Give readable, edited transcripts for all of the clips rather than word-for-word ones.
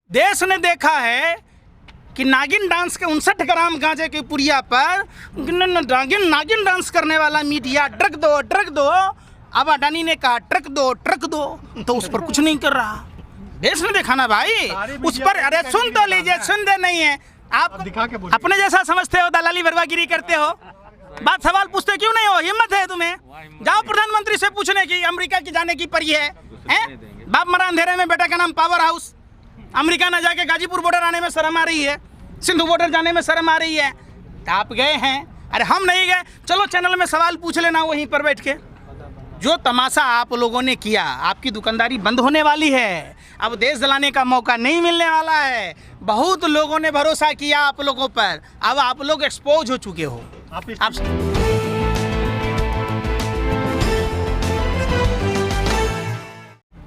देश ने देखा है कि नागिन डांस के 59 ग्राम गांजे की पुड़िया पर नागिन डांस करने वाला मीडिया ट्रक दो। अब अडानी ने कहा ट्रक दो तो उस पर कुछ नहीं कर रहा। देश ने देखा ना भाई, उस पर अरे सुन तो लीजिए, सुनते नहीं है आप, अपने जैसा समझते हो, दलाली बर्बागिरी करते हो, बात सवाल पूछते क्यों नहीं हो? हिम्मत है तुम्हें? जाओ प्रधानमंत्री से पूछने की अमेरिका की जाने की परी है? बाप मरा अंधेरे में, बेटा का नाम पावर हाउस। अमेरिका न जाके गाजीपुर बॉर्डर आने में शर्म आ रही है, सिंधु बॉर्डर जाने में शर्म आ रही है। तो आप गए हैं, अरे हम नहीं गए। चलो चैनल में सवाल पूछ लेना वहीं पर बैठ के। जो तमाशा आप लोगों ने किया, आपकी दुकानदारी बंद होने वाली है, अब देश जलाने का मौका नहीं मिलने वाला है। बहुत लोगों ने भरोसा किया आप लोगों पर, अब आप लोग एक्सपोज हो चुके हो।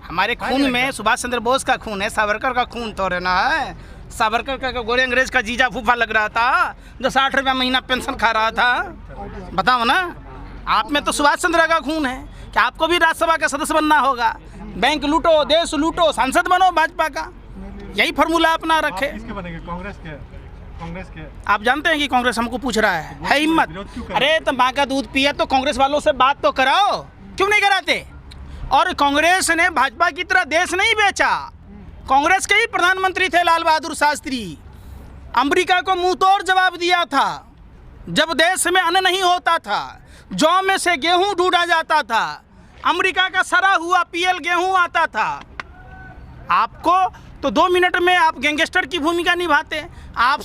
हमारे खून में सुभाष चंद्र बोस का खून है, सावरकर का खून तो रहना है। सावरकर का गोरे अंग्रेज का जीजा फूफा लग रहा था जो 60 रुपया महीना पेंशन खा रहा था। बताओ ना, आप में तो सुभाष चंद्र का खून है कि आपको भी राज्यसभा का सदस्य बनना होगा। बैंक लूटो, देश लूटो, सांसद बनो भाजपा का, यही फॉर्मूला अपना रखे। कांग्रेस के आप जानते हैं कि कांग्रेस हमको पूछ रहा है हिम्मत? अरे तो माँ का दूध पिया तो कांग्रेस वालों से बात तो कराओ, क्यों नहीं कराते? और कांग्रेस ने भाजपा की तरह देश नहीं बेचा। कांग्रेस के ही प्रधानमंत्री थे लाल बहादुर शास्त्री, अमेरिका को मुंह तोड़ जवाब दिया था जब देश में अन्न नहीं होता था, जौ में से गेहूं ढूंढा जाता था, अमेरिका का सड़ा हुआ पीएल गेहूं आता था। आपको तो 2 मिनट में आप गैंगस्टर की भूमिका निभाते। आप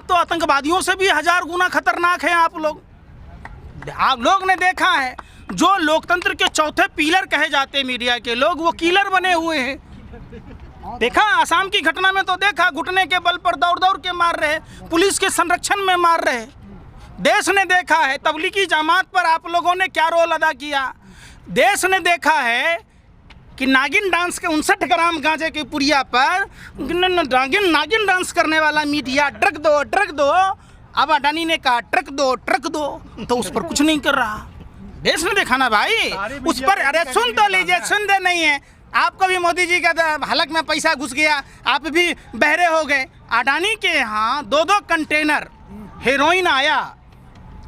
तो आतंकवादियों से भी 1000 गुना खतरनाक हैं आप लोग ने देखा है, जो लोकतंत्र के चौथे पिलर कहे जाते मीडिया के लोग, वो किलर बने हुए हैं। देखा आसाम की घटना में तो देखा, घुटने के बल पर दौड़ के मार रहे, पुलिस के संरक्षण में मार रहे। देश ने देखा है तबलीगी जमात पर आप लोगों ने क्या रोल अदा किया। देश ने देखा है कि नागिन डांस के 59 ग्राम गांजे की पुड़िया पर नागिन डांस करने वाला मीडिया ट्रक दो। अब अडानी ने कहा ट्रक दो तो उस पर कुछ नहीं कर रहा। देश ने देखा ना भाई, उस पर अरे सुन तो लीजिए, सुनते नहीं है। आपको भी मोदी जी का हलक में पैसा घुस गया, आप भी बहरे हो गए। अडानी के यहाँ 2 कंटेनर हेरोइन आया,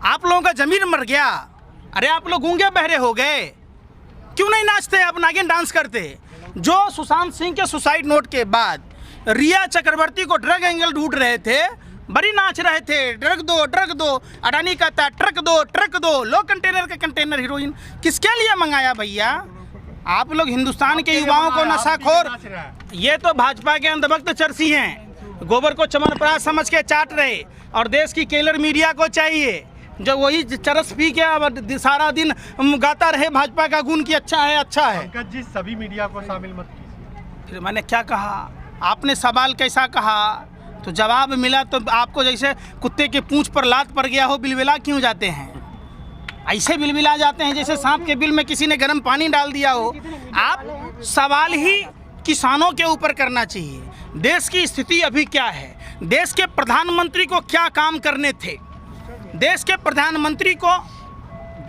आप लोगों का जमीन मर गया। अरे आप लोग गूंगे बहरे हो गए, क्यों नहीं नाचते? आप नागिन डांस करते। जो सुशांत सिंह के सुसाइड नोट के बाद रिया चक्रवर्ती को ड्रग एंगल ढूंढ रहे थे, बड़ी नाच रहे थे, ड्रग दो। अडानी कहता ट्रक दो। लो कंटेनर के कंटेनर हीरोइन किसके लिए मंगाया भैया? आप लोग हिंदुस्तान के युवाओं को नशाखोर, ये तो भाजपा के अंधभक्त चरसी हैं, गोबर को चमनप्राश समझ के चाट रहे। और देश की केलर मीडिया को चाहिए जो वही चरस पी के सारा दिन गाता रहे भाजपा का गुण कि अच्छा है। पंकज जी, सभी मीडिया को शामिल मत कीजिए। फिर मैंने क्या कहा? आपने सवाल कैसा कहा तो जवाब मिला, तो आपको जैसे कुत्ते के पूंछ पर लात पड़ गया हो, बिलबिला क्यों जाते हैं? ऐसे बिलबिला जाते हैं जैसे सांप के बिल में किसी ने गर्म पानी डाल दिया हो। आप सवाल ही किसानों के ऊपर करना चाहिए। देश की स्थिति अभी क्या है, देश के प्रधानमंत्री को क्या काम करने थे। देश के प्रधानमंत्री को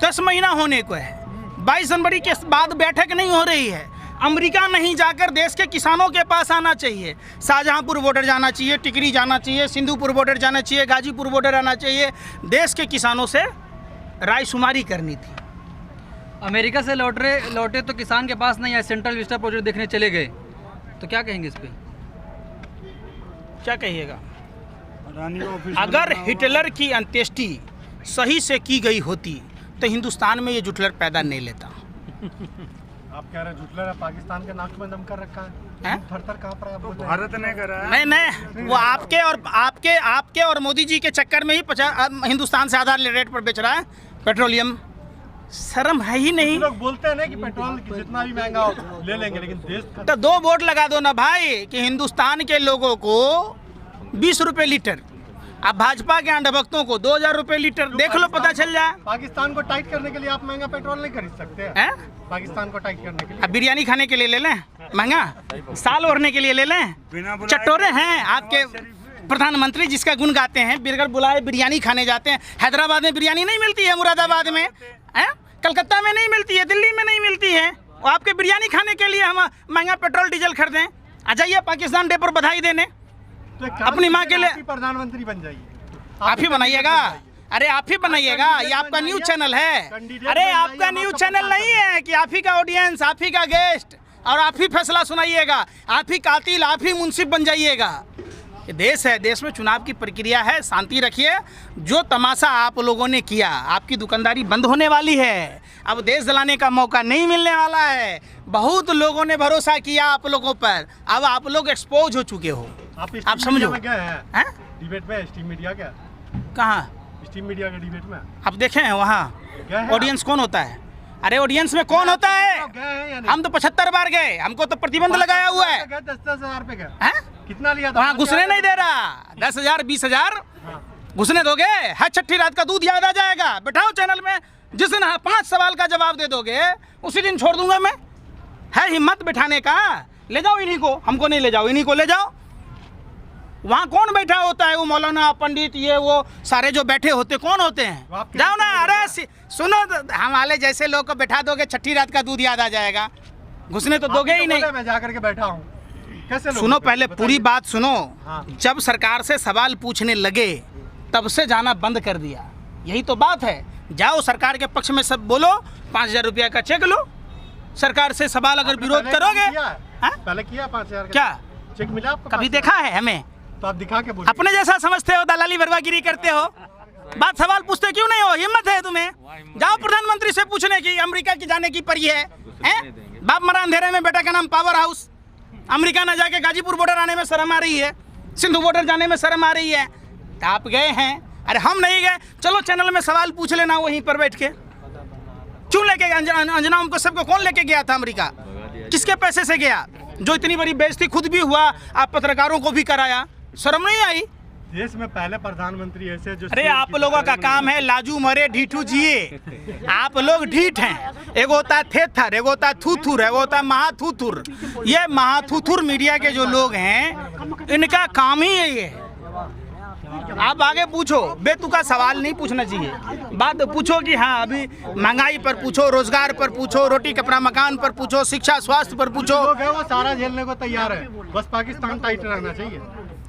10 महीना होने को है, 22 जनवरी के बाद बैठक नहीं हो रही है। अमेरिका नहीं जाकर देश के किसानों के पास आना चाहिए। शाहजहांपुर बॉर्डर जाना चाहिए, टिकरी जाना चाहिए, सिंधुपुर बॉर्डर जाना चाहिए, गाजीपुर बॉर्डर आना चाहिए। देश के किसानों से रायशुमारी करनी थी। अमेरिका से लौटे तो किसान के पास नहीं आए, सेंट्रल विस्टा प्रोजेक्ट देखने चले गए, तो क्या कहेंगे इस पे? क्या कहिएगा? अगर हिटलर की अंत्येष्टि सही से की गई होती तो हिंदुस्तान में ये जुटलर पैदा नहीं लेता। आप कह रहे हैं जुटलर पाकिस्तान के नाक में दम कर रखा है? थर कहाँ पर आप भारत ने करा है? नहीं, वो आपके और मोदी जी के चक्कर में ही हिंदुस्तान से आधार रेट पर बेच रहा है पेट्रोलियम। शर्म है ही नहीं। लोग बोलते हैं ना कि पेट्रोल जितना भी महंगा हो ले लेंगे, लेकिन देश तो 2 बोर्ड लगा दो ना भाई कि हिंदुस्तान के लोगों को 20 रुपए लीटर, अब भाजपा के अंधभक्तों को 2000 रुपए लीटर। देख लो, पता चल जाए। पाकिस्तान को टाइट करने के लिए आप महंगा पेट्रोल नहीं खरीद सकते हैं? पाकिस्तान को टाइट करने के लिए अब बिरयानी खाने के लिए ले लें महंगा, साल ओढ़ने के लिए ले लें। चटोरे हैं आपके प्रधानमंत्री जिसका गुण गाते हैं, बिरगर बुलाए बिरयानी खाने जाते हैं। हैदराबाद में बिरयानी नहीं मिलती है, मुरादाबाद में है, कलकत्ता में नहीं मिलती है, दिल्ली में नहीं मिलती है। आपके बिरयानी खाने के लिए हम महंगा पेट्रोल डीजल खरीदें? आ जाइए पाकिस्तान डे पर बधाई देने, तो एक काम अपनी माँ के लिए। आप ही प्रधानमंत्री बन जाइए, आप ही बनाइएगा। अरे आप ही बनाइएगा, ये आपका न्यूज चैनल है। अरे आपका न्यूज चैनल नहीं है कि आप ही का ऑडियंस, आप ही का गेस्ट और आप ही फैसला सुनाइएगा, आप ही कातिल, आप ही मुंसिफ बन जाइएगा। ये देश है, देश में चुनाव की प्रक्रिया है, शांति रखिए। जो तमाशा आप लोगों ने किया, आपकी दुकानदारी बंद होने वाली है, अब देश जलाने का मौका नहीं मिलने वाला है। बहुत लोगों ने भरोसा किया आप लोगों पर, अब आप लोग एक्सपोज हो चुके हो। आप समझो। हैं? डिबेट में स्टीम मीडिया क्या, कहाँ स्टीम मीडिया के डिबेट में आप देखे हैं? वहाँ ऑडियंस कौन होता है? अरे ऑडियंस में कौन होता है? गए हैं या नहीं? हम तो 75 बार गए, हमको तो प्रतिबंध लगाया हुआ है। 10-10 हजार पे गए, हैं? कितना लिया था? वहाँ घुसने नहीं दे रहा। 10,000 20,000 घुसने दोगे? हर छठी रात का दूध याद आ जाएगा। बैठाओ चैनल में, जिस दिन 5 सवाल का जवाब दे दोगे उसी दिन छोड़ दूंगा मैं। है हिम्मत बिठाने का? ले जाओ इन्हीं को, हमको नहीं ले जाओ, इन्हीं को ले जाओ। वहाँ कौन बैठा होता है? वो मौलाना पंडित, ये वो सारे जो बैठे होते कौन होते हैं? जाओ ना। अरे सुनो, हम वाले जैसे लोग को बैठा दोगे, छठी रात का दूध याद आ जाएगा। घुसने तो दोगे ही नहीं। मैं जाकर के बैठा हूँ, कैसे लोग? सुनो, पहले पूरी बात सुनो। हाँ। जब सरकार से सवाल पूछने लगे तब से जाना बंद कर दिया, यही तो बात है। जाओ सरकार के पक्ष में सब बोलो, 5,000 रुपया का चेक लो। सरकार से सवाल अगर विरोध करोगे, पहले किया 5,000 क्या चेक मिला आपको? कभी देखा है हमें? तो आप दिखा के बोलिए। अपने जैसा समझते हो, दलाली बरवागिरी करते हो, बात सवाल पूछते क्यों नहीं हो? हिम्मत है तुम्हें? जाओ प्रधानमंत्री से पूछने की, अमेरिका की जाने की परी है, हैं? बाप मरा अंधेरे में, बेटा का नाम पावर हाउस। अमेरिका न जाके गाजीपुर बॉर्डर आने में शर्म आ रही है, सिंधु बॉर्डर जाने में शर्म आ रही है। तो आप गए हैं, अरे हम नहीं गए। चलो चैनल में सवाल पूछ लेना वहीं पर बैठ के। क्यों लेके गए? अंजना उनको सबको कौन लेके गया था अमेरिका? किसके पैसे से गया? जो इतनी बड़ी बेइज्जती खुद भी हुआ, आप पत्रकारों को भी कराया, शर्म नहीं आई? देश में पहले प्रधानमंत्री ऐसे जो। अरे आप लोगों का काम है लाजू मरे ढीठू जिए। आप लोग ढीठ हैं। एक होता है थेथर, एक होता है थूथुर, एक होता है महाथूथुर। ये महाथूथुर मीडिया के जो लोग हैं, इनका काम ही यही है। आप आगे पूछो, बेतुका सवाल नहीं पूछना चाहिए। बात पूछो कि हाँ, अभी महंगाई पर पूछो, रोजगार पर पूछो, रोटी कपड़ा मकान पर पूछो, शिक्षा स्वास्थ्य पर पूछो। लोग हैं वो सारा झेलने को तैयार है, बस पाकिस्तान टाइट रहना चाहिए।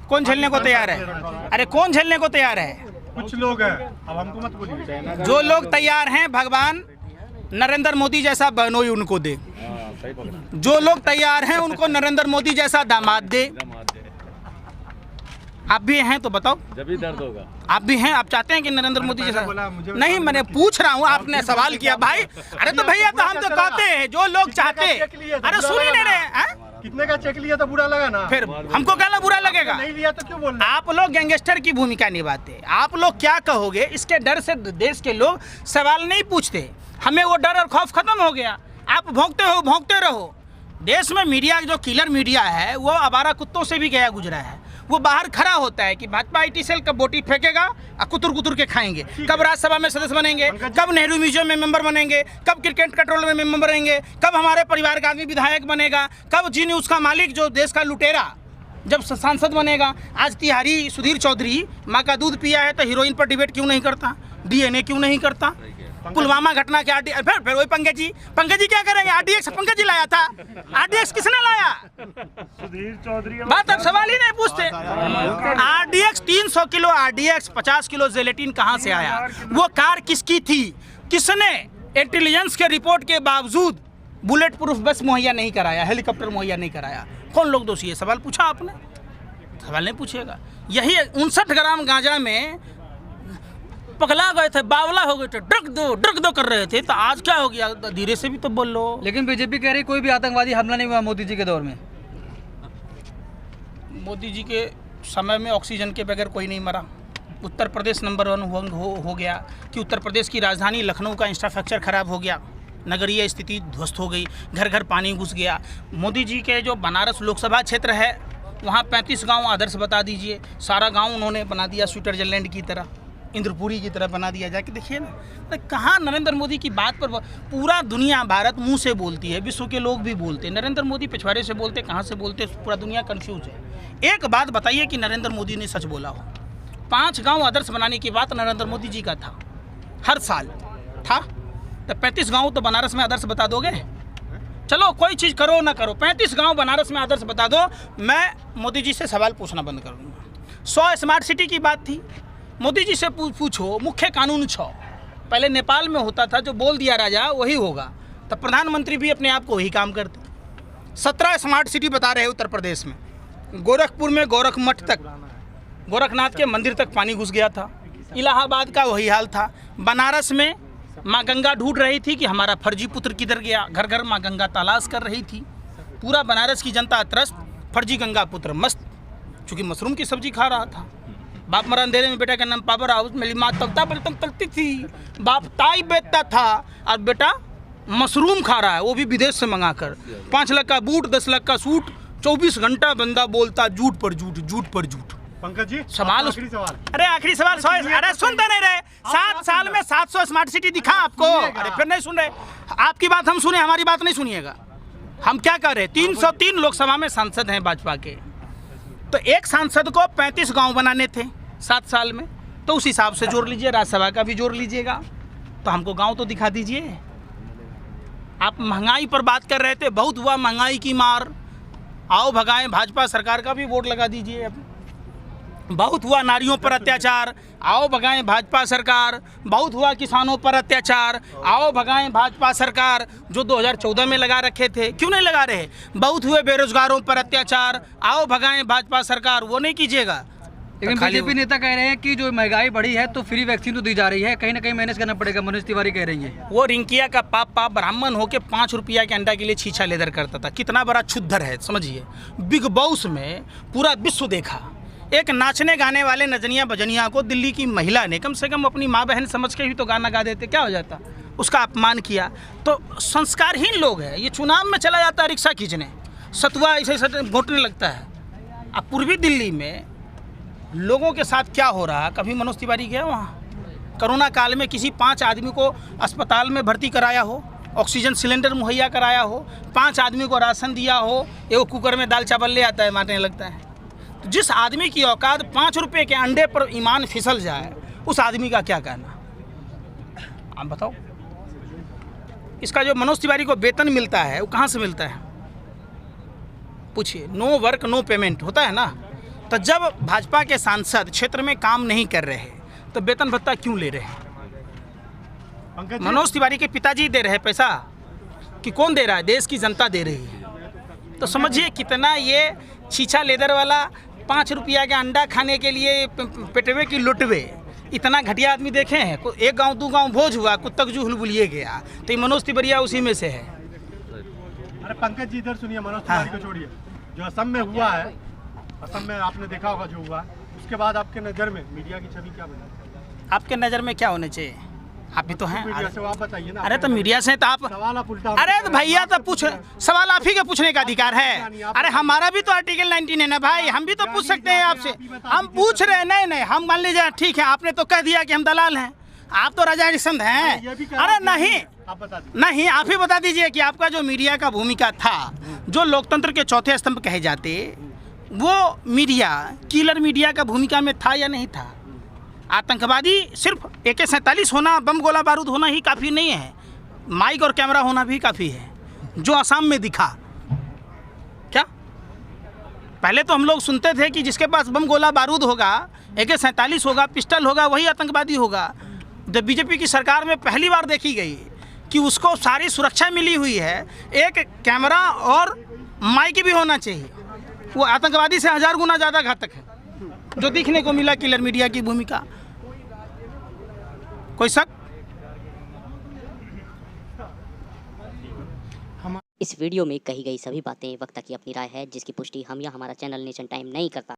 कौन झेलने को तैयार है? अरे कौन झेलने को तैयार है? कुछ लोग हैं, अब हमको मत बोलिए। जो लोग तैयार हैं, भगवान नरेंद्र मोदी जैसा बहनोई उनको दे। जो लोग तैयार हैं उनको नरेंद्र मोदी जैसा दामाद दे। आप भी हैं तो बताओ, जब भी दर्द होगा। आप भी हैं, आप चाहते हैं कि नरेंद्र मोदी जैसा? नहीं, मैंने पूछ रहा हूँ, आपने सवाल किया भाई। अरे तो भैया, तो हम तो कहते हैं जो लोग चाहते। अरे सुन ही नहीं रहे। कितने का चेक लिया तो बुरा लगा ना? फिर हमको कहना बुरा लगेगा? नहीं लिया तो क्यों बोलना? आप लोग गैंगस्टर की भूमिका निभाते। आप लोग क्या कहोगे? इसके डर से देश के लोग सवाल नहीं पूछते। हमें वो डर और खौफ खत्म हो गया। आप भौंकते हो, भौंकते रहो। देश में मीडिया जो किलर मीडिया है, वो आवारा कुत्तों से भी गया गुजरा है। वो बाहर खड़ा होता है कि भाजपा IT सेल कब बोटी फेंकेगा और कुतुर कुतुर के खाएंगे, कब राज्यसभा में सदस्य बनेंगे, कब नेहरू म्यूजियम में मेंबर बनेंगे, कब क्रिकेट कंट्रोल में मेंबर बनेंगे, कब हमारे परिवार का आदमी विधायक बनेगा, कब जी न्यूज़ का मालिक जो देश का लुटेरा जब सांसद बनेगा। आज तिहारी सुधीर चौधरी माँ का दूध पिया है तो हीरोइन पर डिबेट क्यों नहीं करता? DNA क्यों नहीं करता? पुलवामा घटना के फिर वही पंकज जी क्या करेंगे? RDX पंकज जी लाया था। RDX किसने लाया? सुधीर चौधरी। बात अब सवाल ही नहीं पूछते। RDX 300 kilo RDX 50 kilo gelatin कहाँ से आया? वो कार किसकी थी? किसने इंटेलिजेंस के रिपोर्ट के बावजूद बुलेट प्रूफ बस मुहैया नहीं कराया, हेलीकॉप्टर मुहैया नहीं कराया? कौन लोग दोषी है? सवाल पूछा आपने? सवाल नहीं पूछेगा। यही 59 ग्राम गांजा में पगला गए थे, बावला हो गए थे, ड्रग दो कर रहे थे। तो आज क्या हो गया? धीरे से भी तो बोल लो। लेकिन बीजेपी कह रही कोई भी आतंकवादी हमला नहीं हुआ मोदी जी के दौर में। मोदी जी के समय में ऑक्सीजन के बगैर कोई नहीं मरा। उत्तर प्रदेश नंबर 1 हो गया कि उत्तर प्रदेश की राजधानी लखनऊ का इंफ्रास्ट्रक्चर खराब हो गया, नगरीय स्थिति ध्वस्त हो गई, घर घर पानी घुस गया। मोदी जी के जो बनारस लोकसभा क्षेत्र है, वहाँ 35 गाँव आदर्श बता दीजिए। सारा गाँव उन्होंने बना दिया स्विट्जरलैंड की तरह, इंद्रपुरी की तरह बना दिया। जाके देखिए ना, तो कहाँ नरेंद्र मोदी की बात पर पूरा दुनिया, भारत मुंह से बोलती है, विश्व के लोग भी बोलते हैं। नरेंद्र मोदी पिछवाड़े से बोलते, कहाँ से बोलते, पूरा दुनिया कंफ्यूज है। एक बात बताइए कि नरेंद्र मोदी ने सच बोला हो। 5 गांव आदर्श बनाने की बात नरेंद्र मोदी जी का था, हर साल था। तो 35 गांव तो बनारस में आदर्श बता दोगे? चलो कोई चीज़ करो ना करो, 35 गांव बनारस में आदर्श बता दो, मैं मोदी जी से सवाल पूछना बंद कर दूँगा। 100 स्मार्ट सिटी की बात थी, मोदी जी से पूछो मुख्य कानून 6 पहले नेपाल में होता था, जो बोल दिया राजा वही होगा, तब प्रधानमंत्री भी अपने आप को वही काम करते। 17 स्मार्ट सिटी बता रहे हैं उत्तर प्रदेश में। गोरखपुर में गोरख मठ तक, गोरखनाथ के मंदिर तक पानी घुस गया था। इलाहाबाद का वही हाल था। बनारस में माँ गंगा ढूंढ रही थी कि हमारा फर्जी पुत्र किधर गया, घर घर माँ गंगा तलाश कर रही थी। पूरा बनारस की जनता त्रस्त, फर्जी गंगा पुत्र मस्त, चूँकि मशरूम की सब्जी खा रहा था। बाप मरा अंधेरे में, बेटा का नाम पावर हाउस, मेरी माँ तलता बर्तन तलती थी, बाप ताई बेचता था और बेटा मशरूम खा रहा है, वो भी विदेश से मंगाकर। 5 लाख का बूट, 10 लाख का सूट, 24 घंटा बंदा बोलता झूठ पर झूठ, झूठ पर झूठ। पंकज जी सवाल आखिरी सवाल। अरे आखिरी सवाल 100, अरे सुनते नहीं रहे। 7 साल में 700 स्मार्ट सिटी दिखा आपको, अरे फिर नहीं सुन रहे। आपकी बात हम सुने, हमारी बात नहीं सुनिएगा। हम क्या कर रहे, 303 लोकसभा में सांसद हैं भाजपा के, तो एक सांसद को 35 गांव बनाने थे 7 साल में, तो उस हिसाब से जोड़ लीजिए, राज्यसभा का भी जोड़ लीजिएगा, तो हमको गांव तो दिखा दीजिए। आप महंगाई पर बात कर रहे थे, बहुत हुआ महंगाई की मार, आओ भगाएं भाजपा सरकार का भी वोट लगा दीजिए। अब बहुत हुआ नारियों पर अत्याचार, आओ भगाएं भाजपा सरकार। बहुत हुआ किसानों पर अत्याचार, आओ भगाएं भाजपा सरकार, जो 2014 में लगा रखे थे, क्यों नहीं लगा रहे। बहुत हुए बेरोजगारों पर अत्याचार, आओ भगाएं भाजपा सरकार, वो नहीं कीजिएगा। लेकिन बीजेपी नेता कह रहे हैं कि जो महंगाई बढ़ी है तो फ्री वैक्सीन तो दी जा रही है, कहीं ना कहीं मैनेज करना पड़ेगा, मनोज तिवारी कह रही है। वो रिंकिया का पाप ब्राह्मण होके 5 रुपया के अंडा के लिए छीछा लेदर करता था, कितना बड़ा क्षुद्धर है समझिए। बिग बॉस में पूरा विश्व देखा, एक नाचने गाने वाले नजनिया बजनिया को दिल्ली की महिला ने कम से कम अपनी माँ बहन समझ के भी तो गाना गा देते, क्या हो जाता, उसका अपमान किया। तो संस्कारहीन लोग हैं, ये चुनाव में चला जाता है रिक्शा खींचने, सतुआ ऐसे घोटने लगता है। अब पूर्वी दिल्ली में लोगों के साथ क्या हो रहा, कभी मनोज तिवारी गया वहाँ? कोरोना काल में किसी 5 आदमी को अस्पताल में भर्ती कराया हो, ऑक्सीजन सिलेंडर मुहैया कराया हो, 5 आदमी को राशन दिया हो, एगो कुकर में दाल चावल ले आता है मारने लगता है। तो जिस आदमी की औकात 5 रुपये के अंडे पर ईमान फिसल जाए, उस आदमी का क्या कहना, आप बताओ। इसका जो मनोज तिवारी को वेतन मिलता है वो कहाँ से मिलता है, पूछिए। नो वर्क नो पेमेंट होता है ना। तो जब भाजपा के सांसद क्षेत्र में काम नहीं कर रहे तो वेतन भत्ता क्यों ले रहे हैं? मनोज तिवारी के पिताजी दे रहे हैं पैसा कि कौन दे रहा है? देश की जनता दे रही है। तो समझिए कितना ये छीछा लेदर वाला 5 रुपया का अंडा खाने के लिए पेटवे की लुटवे, इतना घटिया आदमी देखे हैं? एक गांव 2 गांव भोज हुआ, कुत्तक जो हुलबुलिए गया, तो ये मनोज तिवारी उसी में से है। अरे पंकज जी इधर सुनिए, मनोज तिवारी को छोड़िए। जो असम में हुआ है, असम में आपने देखा होगा जो हुआ, उसके बाद आपके नज़र में मीडिया की छवि क्या बनी? आपके नज़र में क्या होने चाहिए? आप भी तो हैं मीडिया से, आप बताइए ना। अरे तो मीडिया से तो आप सवाल आप उल्टा, अरे तो भैया तो पूछ, सवाल आप ही के पूछने का अधिकार है। अरे हमारा भी तो आर्टिकल 19 है ना भाई, हम भी तो पूछ सकते हैं आपसे। हम पूछ रहे हैं, नहीं हम मान लीजिए ठीक है, आपने तो कह दिया कि हम दलाल हैं, आप तो राजा हरिश्चंद्र हैं। अरे नहीं, नहीं आप ही बता दीजिए कि आपका जो मीडिया का भूमिका था, जो लोकतंत्र के चौथे स्तंभ कहे जाते, वो मीडिया किलर मीडिया का भूमिका में था या नहीं था? आतंकवादी सिर्फ AK-47 होना, बम गोला बारूद होना ही काफ़ी नहीं है, माइक और कैमरा होना भी काफ़ी है, जो असम में दिखा। क्या पहले तो हम लोग सुनते थे कि जिसके पास बम गोला बारूद होगा, AK-47 होगा, पिस्टल होगा, वही आतंकवादी होगा। जब बीजेपी की सरकार में पहली बार देखी गई कि उसको सारी सुरक्षा मिली हुई है, एक कैमरा और माइक भी होना चाहिए, वो आतंकवादी से 1000 गुना ज़्यादा घातक है, जो दिखने को मिला किलर मीडिया की भूमिका। कोई शक? इस वीडियो में कही गई सभी बातें वक्ता की अपनी राय है, जिसकी पुष्टि हम या हमारा चैनल नेशन टाइम नहीं करता।